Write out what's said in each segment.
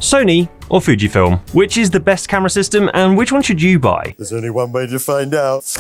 Sony or Fujifilm? Which is the best camera system and which one should you buy? There's only one way to find out.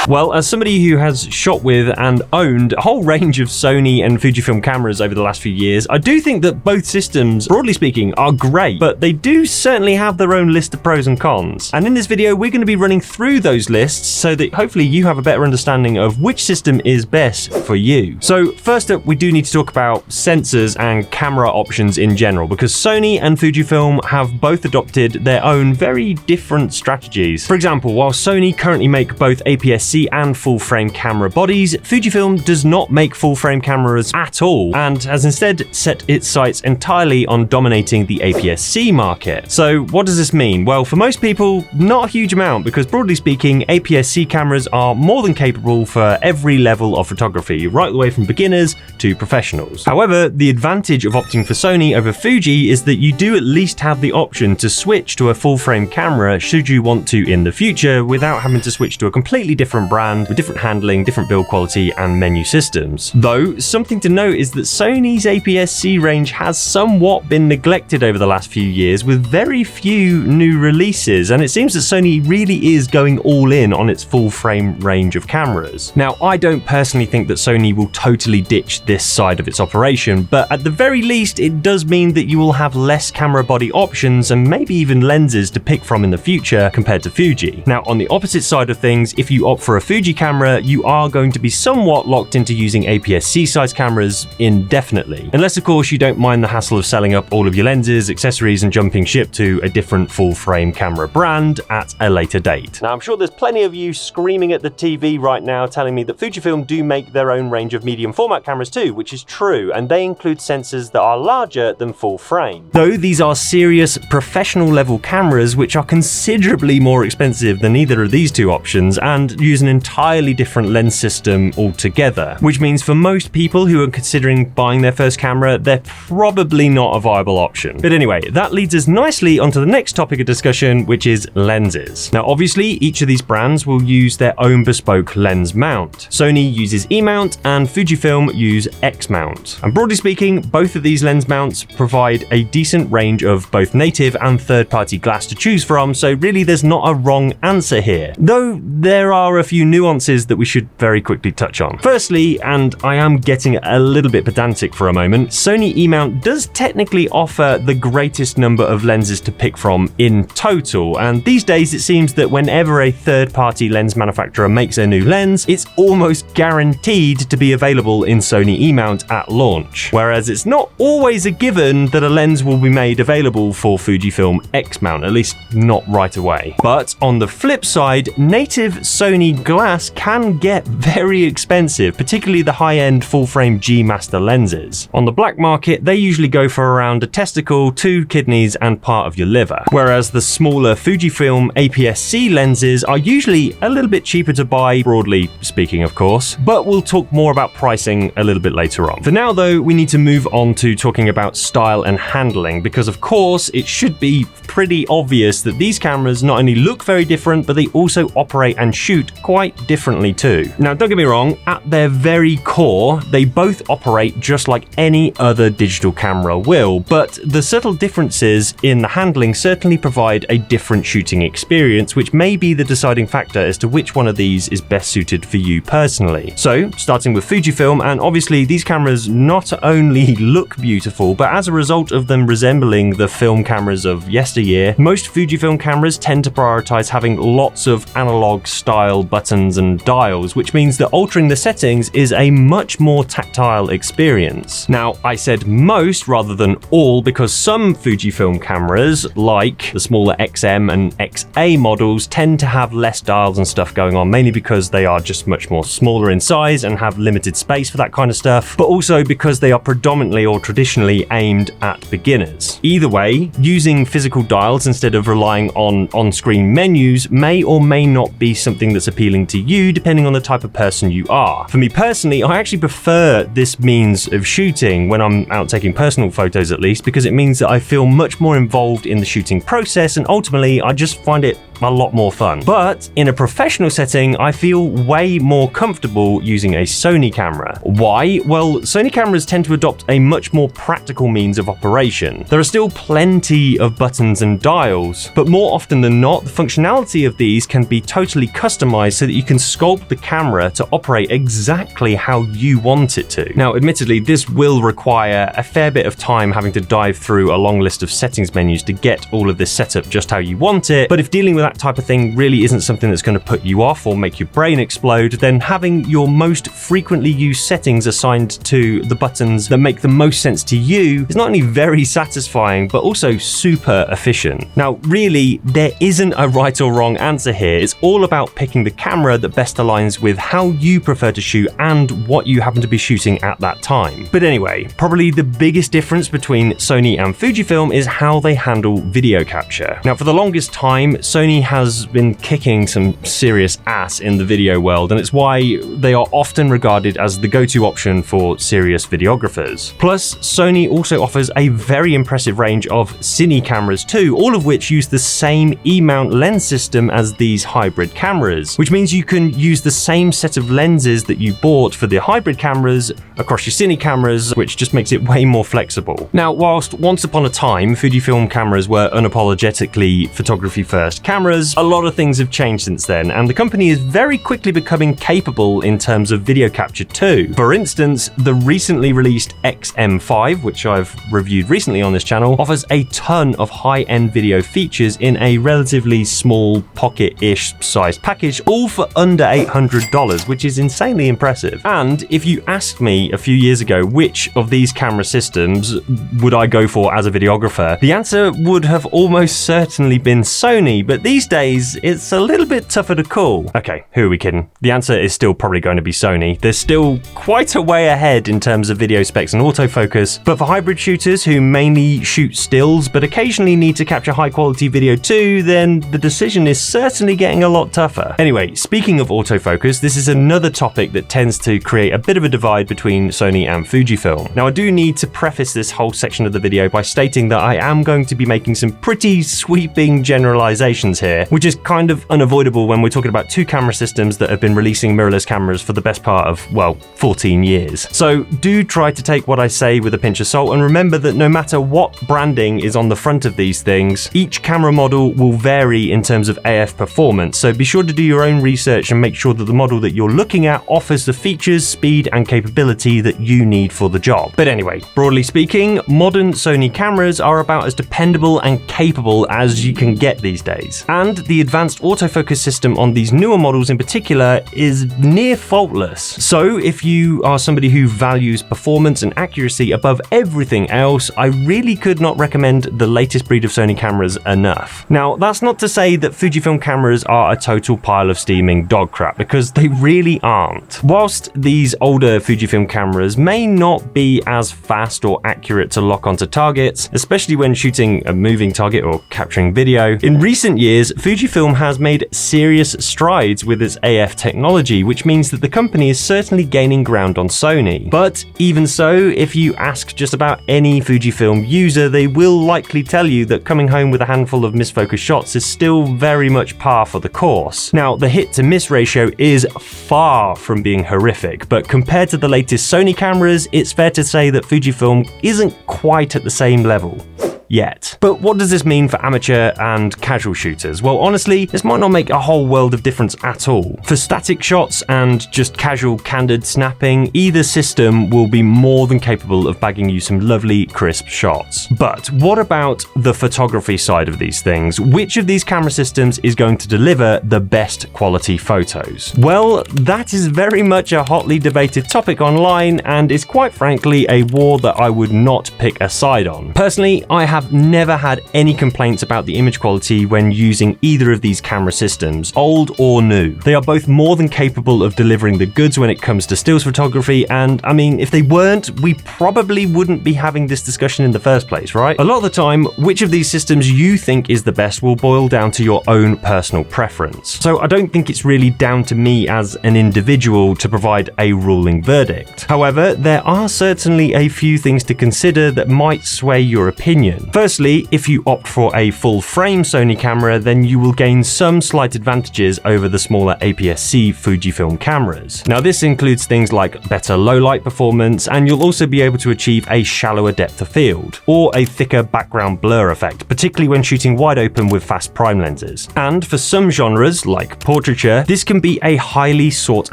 Well, as somebody who has shot with and owned a whole range of Sony and Fujifilm cameras over the last few years, I do think that both systems, broadly speaking, are great, but they do certainly have their own list of pros and cons. And in this video, we're going to be running through those lists so that hopefully you have a better understanding of which system is best for you. So first up, we do need to talk about sensors and camera options in general, because Sony and Fujifilm have both adopted their own very different strategies. For example, while Sony currently make both APS-C and full-frame camera bodies, Fujifilm does not make full-frame cameras at all and has instead set its sights entirely on dominating the APS-C market. So what does this mean? Well, for most people, not a huge amount, because broadly speaking, APS-C cameras are more than capable for every level of photography, right the way from beginners to professionals. However, the advantage of opting for Sony over Fuji is that you do at least have the option to switch to a full-frame camera should you want to in the future without having to switch to a completely different brand with different handling, different build quality and menu systems. Though, something to note is that Sony's APS-C range has somewhat been neglected over the last few years with very few new releases, and it seems that Sony really is going all in on its full frame range of cameras. Now, I don't personally think that Sony will totally ditch this side of its operation, but at the very least it does mean that you will have less camera body options and maybe even lenses to pick from in the future compared to Fuji. Now, on the opposite side of things, if you opt for a Fuji camera, you are going to be somewhat locked into using APS-C size cameras indefinitely. Unless of course you don't mind the hassle of selling up all of your lenses, accessories and jumping ship to a different full frame camera brand at a later date. Now I'm sure there's plenty of you screaming at the TV right now telling me that Fujifilm do make their own range of medium format cameras too, which is true, and they include sensors that are larger than full frame. Though these are serious professional level cameras which are considerably more expensive than either of these two options and use an entirely different lens system altogether, which means for most people who are considering buying their first camera, they're probably not a viable option. But anyway, that leads us nicely onto the next topic of discussion, which is lenses. Now obviously each of these brands will use their own bespoke lens mount. Sony uses E-mount and Fujifilm use X-mount. And broadly speaking, both of these lens mounts provide a decent range of both native and third-party glass to choose from, so really there's not a wrong answer here. Though there are a few nuances that we should very quickly touch on. Firstly, and I am getting a little bit pedantic for a moment, Sony E-mount does technically offer the greatest number of lenses to pick from in total, and these days it seems that whenever a third-party lens manufacturer makes a new lens, it's almost guaranteed to be available in Sony E-mount at launch, whereas it's not always a given that a lens will be made available for Fujifilm X-mount, at least not right away. But on the flip side, native Sony glass can get very expensive, particularly the high-end full-frame G-Master lenses. On the black market, they usually go for around a testicle, 2 kidneys and part of your liver, whereas the smaller Fujifilm APS-C lenses are usually a little bit cheaper to buy, broadly speaking of course, but we'll talk more about pricing a little bit later on. For now though, we need to move on to talking about style and handling, because of course it should be pretty obvious that these cameras not only look very different, but they also operate and shoot quite differently too. Now don't get me wrong, at their very core, they both operate just like any other digital camera will, but the subtle differences in the handling certainly provide a different shooting experience, which may be the deciding factor as to which one of these is best suited for you personally. So, starting with Fujifilm, and obviously these cameras not only look beautiful, but as a result of them resembling the film cameras of yesteryear, most Fujifilm cameras tend to prioritize having lots of analog style buttons and dials, which means that altering the settings is a much more tactile experience. Now, I said most rather than all because some Fujifilm cameras, like the smaller XM and XA models, tend to have less dials and stuff going on, mainly because they are just much more smaller in size and have limited space for that kind of stuff, but also because they are predominantly or traditionally aimed at beginners. Either way, using physical dials instead of relying on on-screen menus may or may not be something that's appealing to you, depending on the type of person you are. For me personally, I actually prefer this means of shooting when I'm out taking personal photos, at least, because it means that I feel much more involved in the shooting process, and ultimately I just find it a lot more fun. But in a professional setting, I feel way more comfortable using a Sony camera. Why? Well, Sony cameras tend to adopt a much more practical means of operation. There are still plenty of buttons and dials, but more often than not, the functionality of these can be totally customized so that you can sculpt the camera to operate exactly how you want it to. Now, admittedly, this will require a fair bit of time having to dive through a long list of settings menus to get all of this set up just how you want it, but if dealing with that type of thing really isn't something that's going to put you off or make your brain explode, then having your most frequently used settings assigned to the buttons that make the most sense to you is not only very satisfying, but also super efficient. Now, really, there isn't a right or wrong answer here. It's all about picking the camera that best aligns with how you prefer to shoot and what you happen to be shooting at that time. But anyway, probably the biggest difference between Sony and Fujifilm is how they handle video capture. Now, for the longest time, Sony has been kicking some serious ass in the video world, and it's why they are often regarded as the go-to option for serious videographers. Plus, Sony also offers a very impressive range of cine cameras too, all of which use the same E-mount lens system as these hybrid cameras, which means you can use the same set of lenses that you bought for the hybrid cameras across your cine cameras, which just makes it way more flexible. Now, whilst once upon a time Fujifilm cameras were unapologetically photography first cameras, a lot of things have changed since then, and the company is very quickly becoming capable in terms of video capture too. For instance, the recently released XM5, which I've reviewed recently on this channel, offers a ton of high-end video features in a relatively small pocket-ish sized package, all for under $800, which is insanely impressive. And if you asked me a few years ago which of these camera systems would I go for as a videographer, the answer would have almost certainly been Sony, but these days it's a little bit tougher to call. Okay, who are we kidding? The answer is still probably going to be Sony. They're still quite a way ahead in terms of video specs and autofocus, but for hybrid shooters who mainly shoot stills but occasionally need to capture high quality video too, then the decision is certainly getting a lot tougher. Anyway, speaking of autofocus, this is another topic that tends to create a bit of a divide between Sony and Fujifilm. Now, I do need to preface this whole section of the video by stating that I am going to be making some pretty sweeping generalizations here, which is kind of unavoidable when we're talking about two camera systems that have been releasing mirrorless cameras for the best part of, well, 14 years. So do try to take what I say with a pinch of salt, and remember that no matter what branding is on the front of these things, each camera model will vary in terms of AF performance, so be sure to do your own research and make sure that the model that you're looking at offers the features, speed, and capability that you need for the job. But anyway, broadly speaking, modern Sony cameras are about as dependable and capable as you can get these days. And the advanced autofocus system on these newer models in particular is near faultless. So if you are somebody who values performance and accuracy above everything else, I really could not recommend the latest breed of Sony cameras enough. Now, that's not to say that Fujifilm cameras are a total pile of steaming dog crap, because they really aren't. Whilst these older Fujifilm cameras may not be as fast or accurate to lock onto targets, especially when shooting a moving target or capturing video, in recent years, Fujifilm has made serious strides with its AF technology, which means that the company is certainly gaining ground on Sony. But even so, if you ask just about any Fujifilm user, they will likely tell you that coming home with a handful of misfocused shots is still very much par for the course. Now, the hit to miss ratio is far from being horrific, but compared to the latest Sony cameras, it's fair to say that Fujifilm isn't quite at the same level. Yet. But what does this mean for amateur and casual shooters? Well, honestly, this might not make a whole world of difference at all. For static shots and just casual candid snapping, either system will be more than capable of bagging you some lovely crisp shots. But what about the photography side of these things? Which of these camera systems is going to deliver the best quality photos? Well, that is very much a hotly debated topic online, and is quite frankly a war that I would not pick a side on. Personally, I have never had any complaints about the image quality when using either of these camera systems, old or new. They are both more than capable of delivering the goods when it comes to stills photography, and I mean, if they weren't, we probably wouldn't be having this discussion in the first place, right? A lot of the time, which of these systems you think is the best will boil down to your own personal preference. So I don't think it's really down to me as an individual to provide a ruling verdict. However, there are certainly a few things to consider that might sway your opinion. comparison. Firstly, if you opt for a full frame Sony camera, then you will gain some slight advantages over the smaller APS-C Fujifilm cameras. Now this includes things like better low light performance, and you'll also be able to achieve a shallower depth of field, or a thicker background blur effect, particularly when shooting wide open with fast prime lenses. And for some genres, like portraiture, this can be a highly sought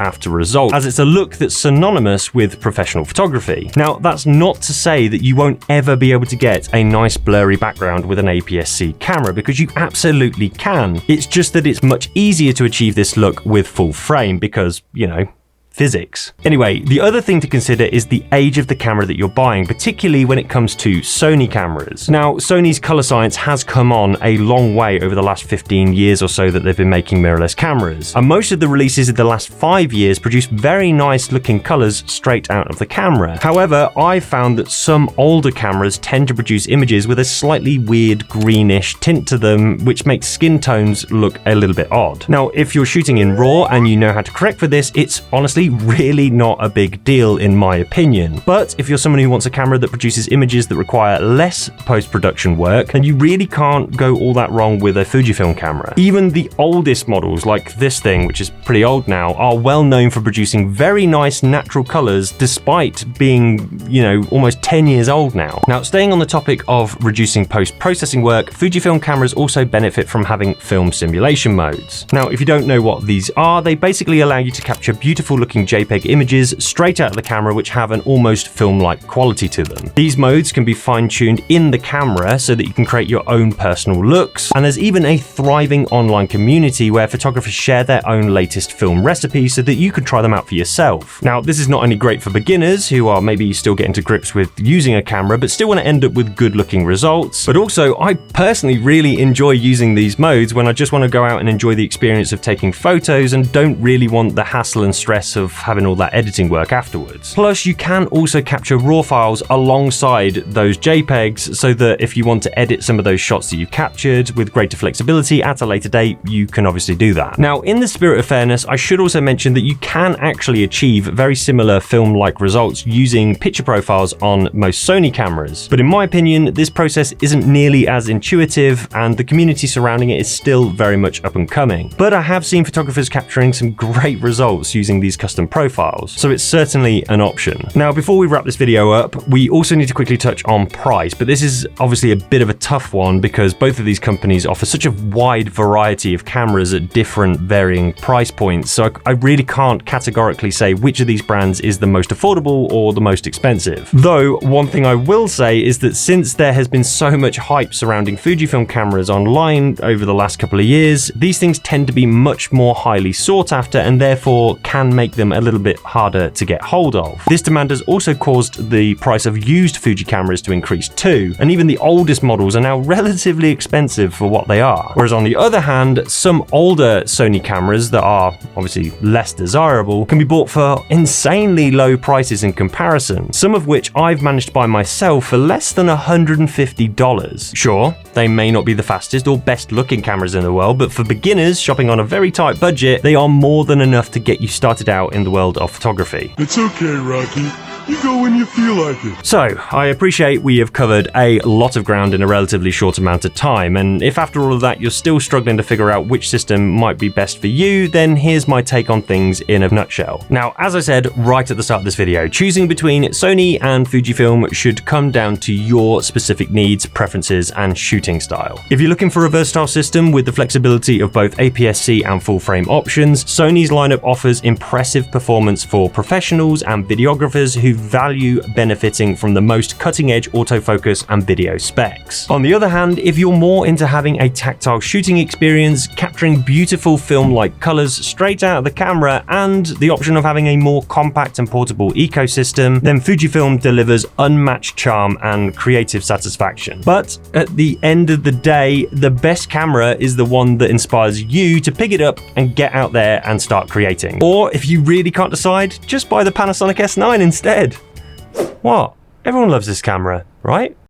after result, as it's a look that's synonymous with professional photography. Now that's not to say that you won't ever be able to get a nice blurry background with an APS-C camera, because you absolutely can. It's just that it's much easier to achieve this look with full frame because, you know, physics. Anyway, the other thing to consider is the age of the camera that you're buying, particularly when it comes to Sony cameras. Now, Sony's color science has come on a long way over the last 15 years or so that they've been making mirrorless cameras, and most of the releases of the last 5 years produce very nice looking colors straight out of the camera. However, I've found that some older cameras tend to produce images with a slightly weird greenish tint to them, which makes skin tones look a little bit odd. Now, if you're shooting in RAW and you know how to correct for this, it's honestly really not a big deal in my opinion. But if you're someone who wants a camera that produces images that require less post-production work, then you really can't go all that wrong with a Fujifilm camera. Even the oldest models, like this thing, which is pretty old now, are well known for producing very nice natural colors despite being, you know, almost 10 years old now. Now, staying on the topic of reducing post-processing work, Fujifilm cameras also benefit from having film simulation modes. Now, if you don't know what these are, they basically allow you to capture beautiful looking JPEG images straight out of the camera, which have an almost film-like quality to them. These modes can be fine-tuned in the camera so that you can create your own personal looks, and there's even a thriving online community where photographers share their own latest film recipes so that you can try them out for yourself. Now, this is not only great for beginners who are maybe still getting to grips with using a camera but still want to end up with good-looking results, but also I personally really enjoy using these modes when I just want to go out and enjoy the experience of taking photos and don't really want the hassle and stress of having all that editing work afterwards. Plus, you can also capture RAW files alongside those JPEGs so that if you want to edit some of those shots that you've captured with greater flexibility at a later date, you can obviously do that. Now, in the spirit of fairness, I should also mention that you can actually achieve very similar film-like results using picture profiles on most Sony cameras. But in my opinion, this process isn't nearly as intuitive, and the community surrounding it is still very much up and coming. But I have seen photographers capturing some great results using these custom profiles, so it's certainly an option. Now, before we wrap this video up, we also need to quickly touch on price, but this is obviously a bit of a tough one because both of these companies offer such a wide variety of cameras at different varying price points, so I really can't categorically say which of these brands is the most affordable or the most expensive. Though, one thing I will say is that since there has been so much hype surrounding Fujifilm cameras online over the last couple of years, these things tend to be much more highly sought after and therefore can make them a little bit harder to get hold of. This demand has also caused the price of used Fuji cameras to increase too, and even the oldest models are now relatively expensive for what they are. Whereas on the other hand, some older Sony cameras that are obviously less desirable can be bought for insanely low prices in comparison, some of which I've managed to buy myself for less than $150. Sure, they may not be the fastest or best looking cameras in the world, but for beginners shopping on a very tight budget, they are more than enough to get you started out in the world of photography. It's okay, Rocky. You go when you feel like it. So, I appreciate we have covered a lot of ground in a relatively short amount of time, and if after all of that you're still struggling to figure out which system might be best for you, then here's my take on things in a nutshell. Now, as I said right at the start of this video, choosing between Sony and Fujifilm should come down to your specific needs, preferences, and shooting style. If you're looking for a versatile system with the flexibility of both APS-C and full-frame options, Sony's lineup offers impressive performance for professionals and videographers who value benefiting from the most cutting-edge autofocus and video specs. On the other hand, if you're more into having a tactile shooting experience, capturing beautiful film-like colors straight out of the camera, and the option of having a more compact and portable ecosystem, then Fujifilm delivers unmatched charm and creative satisfaction. But at the end of the day, the best camera is the one that inspires you to pick it up and get out there and start creating. Or if you really can't decide, just buy the Panasonic S9 instead. What? Everyone loves this camera, right?